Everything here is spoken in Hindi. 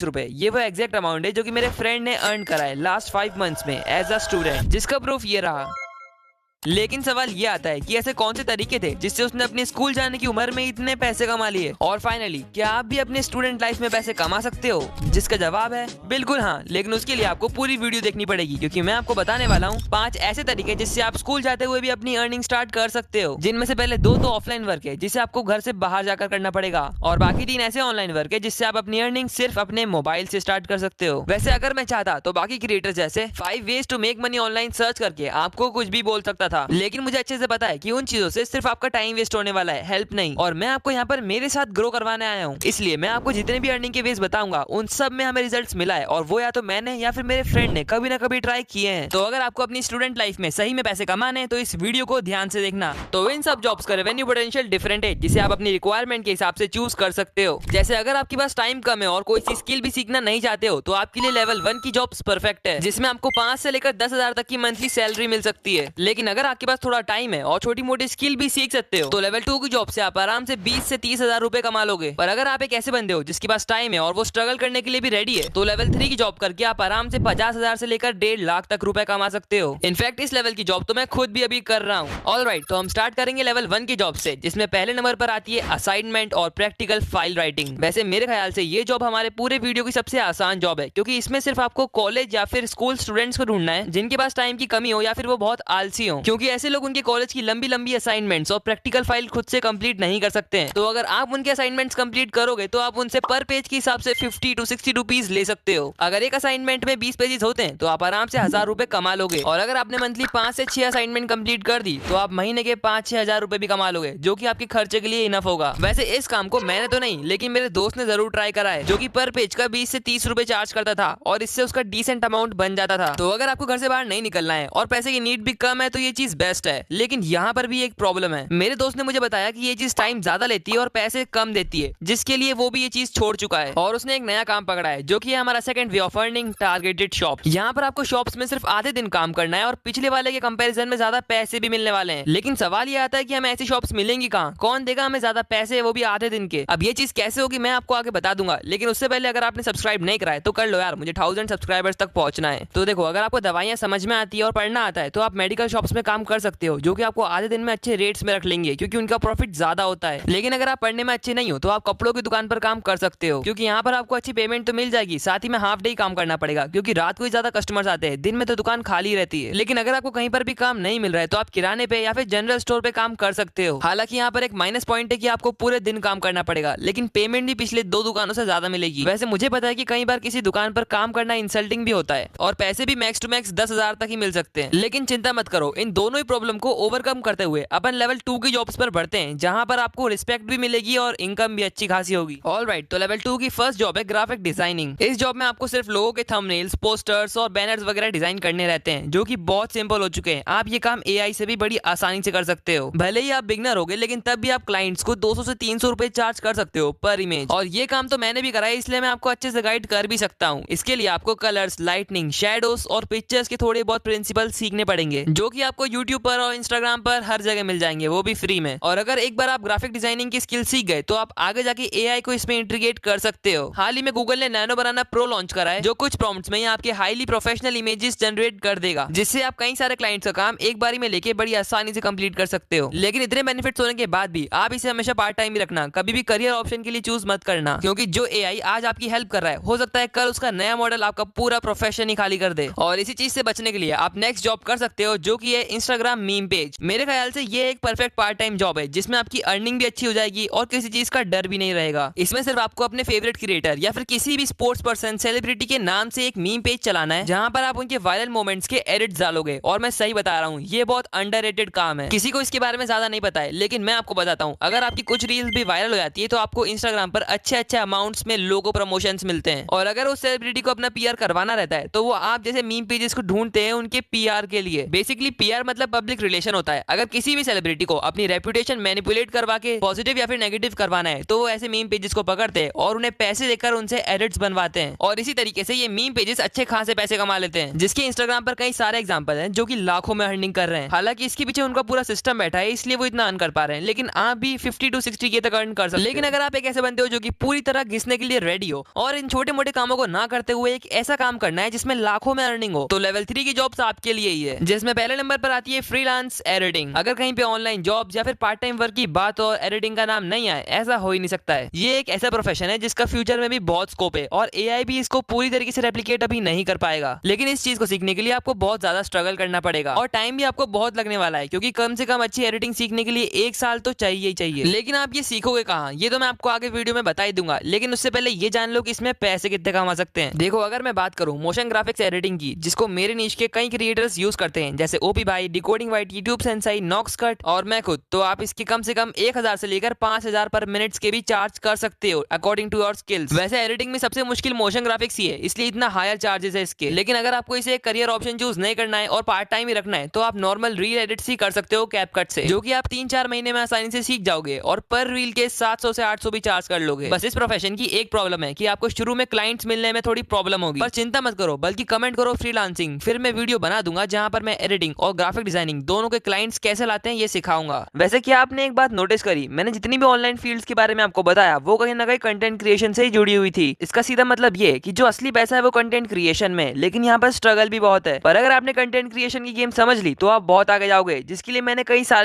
रुपए, ये वो एग्जैक्ट अमाउंट है जो कि मेरे फ्रेंड ने अर्न करा है लास्ट 5 मंथ्स में एज अ स्टूडेंट, जिसका प्रूफ ये रहा। लेकिन सवाल ये आता है कि ऐसे कौन से तरीके थे जिससे उसने अपने स्कूल जाने की उम्र में इतने पैसे कमा लिए। और फाइनली, क्या आप भी अपने स्टूडेंट लाइफ में पैसे कमा सकते हो? जिसका जवाब है बिल्कुल हाँ, लेकिन उसके लिए आपको पूरी वीडियो देखनी पड़ेगी, क्योंकि मैं आपको बताने वाला हूँ 5 ऐसे तरीके जिससे आप स्कूल जाते हुए भी अपनी अर्निंग स्टार्ट कर सकते हो। जिनमें से पहले 2 तो ऑफलाइन वर्क है जिसे आपको घर से बाहर जाकर करना पड़ेगा, और बाकी 3 ऐसे ऑनलाइन वर्क है जिससे आप अपनी अर्निंग सिर्फ अपने मोबाइल से स्टार्ट कर सकते हो। वैसे अगर मैं चाहता तो बाकी क्रिएटर्स जैसे 5 ways to make money online search करके आपको कुछ भी बोल सकता था, लेकिन मुझे अच्छे से पता है कि उन चीजों से सिर्फ आपका टाइम वेस्ट होने वाला है, हेल्प नहीं। और मैं आपको यहाँ पर मेरे साथ ग्रो करवाने आया हूँ, इसलिए मैं आपको जितने भी अर्निंग के वेज बताऊंगा उन सब में हमें रिजल्ट्स मिला है, और वो या तो मैंने या फिर मेरे फ्रेंड ने कभी ना कभी ट्राई किए हैं। तो अगर आपको अपनी स्टूडेंट लाइफ में सही में पैसे कमाने हैं तो इस वीडियो को ध्यान से देखना। तो इन सब जॉब्स का रेवेन्यू पोटेंशियल डिफरेंट है, जिसे आप अपनी रिक्वायरमेंट के हिसाब से चूज कर सकते हो। जैसे अगर आपके पास टाइम कम है और कोई सी स्किल भी सीखना नहीं चाहते हो तो आपके लिए लेवल 1 की जॉब्स परफेक्ट है, जिसमें आपको 5 से लेकर 10,000 तक की मंथली सैलरी मिल सकती है। लेकिन अगर आपके पास थोड़ा टाइम है और छोटी मोटी स्किल भी सीख सकते हो तो लेवल 2 की जॉब से आप आराम से 20 से 30,000 रुपए कमा लोगे। पर अगर आप एक ऐसे बंदे हो जिसके पास टाइम है और वो स्ट्रगल करने के लिए भी रेडी है तो लेवल 3 की जॉब करके आप आराम से 50,000 से लेकर 1.5 लाख तक रुपए कमा सकते हो। इनफैक्ट इस लेवल की जॉब तो मैं खुद भी अभी कर रहा हूँ। ऑलराइट, तो हम स्टार्ट करेंगे लेवल 1 की जॉब से, जिसमें पहले नंबर पर आती है असाइनमेंट और प्रैक्टिकल फाइल राइटिंग। वैसे मेरे ख्याल से ये जॉब हमारे पूरे वीडियो की सबसे आसान जॉब है, क्योंकि इसमें सिर्फ आपको कॉलेज या फिर स्कूल स्टूडेंट्स को ढूंढना है जिनके पास टाइम की कमी हो या फिर वो बहुत आलसी हो, क्योंकि ऐसे लोग उनके कॉलेज की लंबी लंबी असाइनमेंट्स और प्रैक्टिकल फाइल खुद से कंप्लीट नहीं कर सकते हैं। तो अगर आप उनके असाइनमेंट्स कंप्लीट करोगे तो आप उनसे पर पेज के हिसाब से 50 to 60 रुपीज ले सकते हो। अगर एक असाइनमेंट में 20 पेजेस होते हैं तो आप आराम से 1,000 रुपए कमा लोगे। और अगर आपने मंथली 5 से 6 असाइनमेंट कंप्लीट कर दी तो आप महीने के 5-6 हजार रुपए भी कमा लोगे, जो कि आपके खर्चे के लिए इनफ होगा। वैसे इस काम को मैंने तो नहीं, लेकिन मेरे दोस्त ने जरूर ट्राई करा है, जो कि पर पेज का 20 से 30 रुपए चार्ज करता था और इससे उसका डिसेंट अमाउंट बन जाता था। तो अगर आपको घर से बाहर नहीं निकलना है और पैसे की नीड भी कम है तो ये चीज बेस्ट है। लेकिन यहाँ पर भी एक प्रॉब्लम है। मेरे दोस्त ने मुझे बताया कि ये चीज टाइम ज्यादा लेती है और पैसे कम देती है, जिसके लिए वो भी ये चीज छोड़ चुका है और उसने एक नया काम पकड़ा है, जो कि है हमारा second way of earning, targeted shop. यहाँ पर आपको शॉप्स में सिर्फ आधे दिन काम करना है और पिछले वाले के कंपैरिजन में ज्यादा पैसे भी मिलने वाले हैं। लेकिन सवाल ये आता है कि हमें ऐसी शॉप्स मिलेंगी कहाँ, कौन देगा हमें ज्यादा पैसे, वो भी आधे दिन के। अब ये चीज कैसे होगी मैं आपको आगे बता दूंगा, लेकिन उससे पहले अगर आपने सब्सक्राइब नहीं करा है तो कर लो यार, मुझे 1000 सब्सक्राइबर्स तक पहुंचना है। तो देखो, अगर आपको दवाइयां समझ में आती है और पढ़ना आता है तो आप मेडिकल शॉप्स में काम कर सकते हो, जो कि आपको आधे दिन में अच्छे रेट्स में रख लेंगे, क्योंकि उनका प्रॉफिट ज्यादा होता है। लेकिन अगर आप पढ़ने में अच्छे नहीं हो तो आप कपड़ों की दुकान पर काम कर सकते हो, क्योंकि यहाँ पर आपको अच्छी पेमेंट तो मिल जाएगी, साथ ही में हाफ डे काम करना पड़ेगा, क्योंकि रात को ही ज्यादा कस्टमर्स आते हैं, दिन में तो दुकान खाली रहती है। लेकिन अगर आपको कहीं पर भी काम नहीं मिल रहा है तो आप किराने पे या फिर जनरल स्टोर पे काम कर सकते हो। हालांकि यहाँ पर एक माइनस पॉइंट है कि आपको पूरे दिन काम करना पड़ेगा, लेकिन पेमेंट भी पिछले 2 दुकानों से ज्यादा मिलेगी। वैसे मुझे पता है कि कई बार किसी दुकान पर काम करना इंसल्टिंग भी होता है और पैसे भी मैक्स टू मैक्स 10,000 तक ही मिल सकते हैं। लेकिन चिंता मत करो, इन दोनों ही प्रॉब्लम को ओवरकम करते हुए अपन लेवल 2 की जॉब्स पर बढ़ते हैं, जहां पर आपको रिस्पेक्ट भी मिलेगी और इनकम भी अच्छी खासी होगी। ऑलराइट, तो लेवल 2 की फर्स्ट जॉब है ग्राफिक डिजाइनिंग। इस जॉब में आपको सिर्फ लोगों के थंबनेल्स, पोस्टर्स और बैनर्स वगैरह डिजाइन करने रहते हैं, जो कि बहुत सिंपल हो चुके हैं। आप ये काम एआई से भी बड़ी आसानी से कर सकते हो। भले ही आप बिगनर होगे, लेकिन तब भी आप क्लाइंट्स को 200 से 300 रुपए चार्ज कर सकते हो पर इमेज। और ये काम तो मैंने भी करा है, इसलिए मैं आपको अच्छे से गाइड कर भी सकता हूँ। इसके लिए आपको कलर्स, लाइटनिंग, शैडोज और पिक्चर्स के थोड़े बहुत प्रिंसिपल सीखने पड़ेंगे, जो कि आपको यूट्यूब पर और इंस्टाग्राम पर हर जगह मिल जाएंगे, वो भी फ्री में। और अगर एक बार आप ग्राफिक डिजाइनिंग की स्किल सीख गए तो आप आगे जाके एआई को इसमें इंटीग्रेट कर सकते हो। हाल ही में गूगल ने नैनो बनाना प्रो लॉन्च करा है, जो कुछ प्रॉम्प्ट्स में ही आपके हाईली प्रोफेशनल इमेजेस जनरेट कर देगा, जिससे आप कई सारे क्लाइंट्स का काम एक बारी में लेके बड़ी आसानी से कंप्लीट कर सकते हो। लेकिन इतने बेनिफिट्स होने के बाद भी आप इसे हमेशा पार्ट टाइम ही रखना, कभी भी करियर ऑप्शन के लिए चूज मत करना, क्योंकि जो एआई आज आपकी हेल्प कर रहा है, हो सकता है कल उसका नया मॉडल आपका पूरा प्रोफेशन ही खाली कर दे। और इसी चीज से बचने के लिए आप नेक्स्ट जॉब कर सकते हो, जो कि है इंस्टाग्राम मीम पेज। मेरे ख्याल से ये एक परफेक्ट पार्ट टाइम जॉब है, जिसमें आपकी अर्निंग भी अच्छी हो जाएगी और किसी चीज का डर भी नहीं रहेगा। इसमें सिर्फ आपको अपने फेवरेट क्रिएटर या फिर किसी भी स्पोर्ट्स पर्सन, सेलिब्रिटी के नाम से एक मीम पेज चलाना है, जहां पर आप उनके वायरल मोमेंट्स के एडिट्स डालोगे। और मैं सही बता रहा हूँ, ये बहुत अंडररेटेड काम है, किसी को इसके बारे में ज्यादा नहीं पता है, लेकिन मैं आपको बताता हूँ। अगर आपकी कुछ रील्स भी वायरल हो जाती है तो आपको इंस्टाग्राम पर अच्छे अच्छे अमाउंट्स में लोगो प्रमोशंस मिलते हैं। और अगर उस सेलिब्रिटी को अपना पीआर करवाना रहता है तो वो आप जैसे मीम पेजेस को ढूंढते हैं उनके पीआर के लिए। बेसिकली पीआर PR मतलब पब्लिक रिलेशन होता है। अगर किसी भी सेलिब्रिटी को अपनी रेपुटेशन मैनिपुलेट करवा के पॉजिटिव या फिर नेगेटिव करवाना है तो वो ऐसे मीम पेजेस को पकड़ते हैं और उन्हें पैसे देकर उनसे एडिट्स बनवाते हैं और इसी तरीके से ये मीम पेजेस अच्छे खासे पैसे कमा लेते हैं, जिसके इंस्टाग्राम पर कई सारे एग्जांपल हैं जो कि लाखों में अर्निंग कर रहे हैं। हालांकि इसके पीछे उनका पूरा सिस्टम बैठा है, इसलिए वो इतना अर्न कर पा रहे हैं, लेकिन आप भी 50 to 60 के तक अर्न कर सकते हैं। लेकिन अगर आप एक ऐसे बनते हो जो कि पूरी तरह घिसने के लिए रेडी हो और इन छोटे मोटे कामों को ना करते हुए एक ऐसा काम करना है जिसमें लाखों में अर्निंग हो, तो लेवल 3 की जॉब्स आपके लिए ही है, जिसमें पहले नंबर पर आती है फ्रीलांस एडिटिंग। अगर कहीं पे ऑनलाइन जॉब्स या फिर पार्ट टाइम वर्क की बात और एडिटिंग का नाम नहीं आए, ऐसा हो ही नहीं सकता है। ये एक ऐसा प्रोफेशन है जिसका फ्यूचर में भी बहुत स्कोप है और AI भी इसको पूरी तरीके से रेप्लिकेट अभी नहीं कर पाएगा, लेकिन इस चीज को सीखने के लिए आपको बहुत ज्यादा स्ट्रगल करना पड़ेगा और टाइम भी आपको बहुत लगने वाला है, क्योंकि कम से कम अच्छी एडिटिंग सीखने के लिए 1 साल तो चाहिए ही चाहिए। लेकिन आप ये सीखोगे कहाँ, ये तो मैं आपको आगे वीडियो में बता ही दूंगा, लेकिन उससे पहले ये जान लो कि इसमें पैसे कितने कमा सकते हैं। देखो, अगर मैं बात करूं मोशन ग्राफिक्स एडिटिंग की, जिसको मेरे निश के कई क्रिएटर्स यूज करते हैं, जैसे ओपी भाई, डिकोडिंग वाइट, यूट्यूब सेंसाई, नॉक्सकट और मैं खुद, तो आप इसकी कम से कम 1000 से लेकर 5000 पर मिनट्स के भी चार्ज कर सकते हो अकॉर्डिंग टू योर स्किल्स। वैसे एडिटिंग में सबसे मुश्किल मोशन ग्राफिक्स ही है, इसलिए इतना हायर चार्जेस है इसके। लेकिन अगर आपको इसे करियर ऑप्शन चूज नहीं करना है और पार्ट टाइम ही रखना है, तो आप नॉर्मल रील एडिट्स ही कर सकते हो कैपकट से, जो कि आप 3-4 महीने में आसानी से सीख जाओगे और पर रील के 700 से 800 भी चार्ज कर लोगे। बस इस प्रोफेशन की एक प्रॉब्लम है कि आपको शुरू में क्लाइंट्स मिलने में थोड़ी प्रॉब्लम होगी, पर चिंता मत करो, बल्कि कमेंट करो फ्रीलांसिंग, फिर मैं वीडियो बना दूंगा जहां पर मैं एडिटिंग और ग्राफिक डिजाइनिंग दोनों के क्लाइंट्स कैसे लाते हैं ये सिखाऊंगा। वैसे क्या आपने एक बात नोटिस करी, मैंने जितनी भी ऑनलाइन फील्ड्स के बारे में आपको बताया वो कहीं ना कहीं कंटेंट क्रिएशन से ही जुड़ी हुई थी। इसका सीधा मतलब ये कि जो असली पैसा है वो कंटेंट क्रिएशन में, लेकिन यहाँ पर स्ट्रगल भी बहुत है। पर अगर आपने कंटेंट क्रिएशन की गेम समझ ली तो आप बहुत आगे जाओगे, जिसके लिए मैंने कई सारे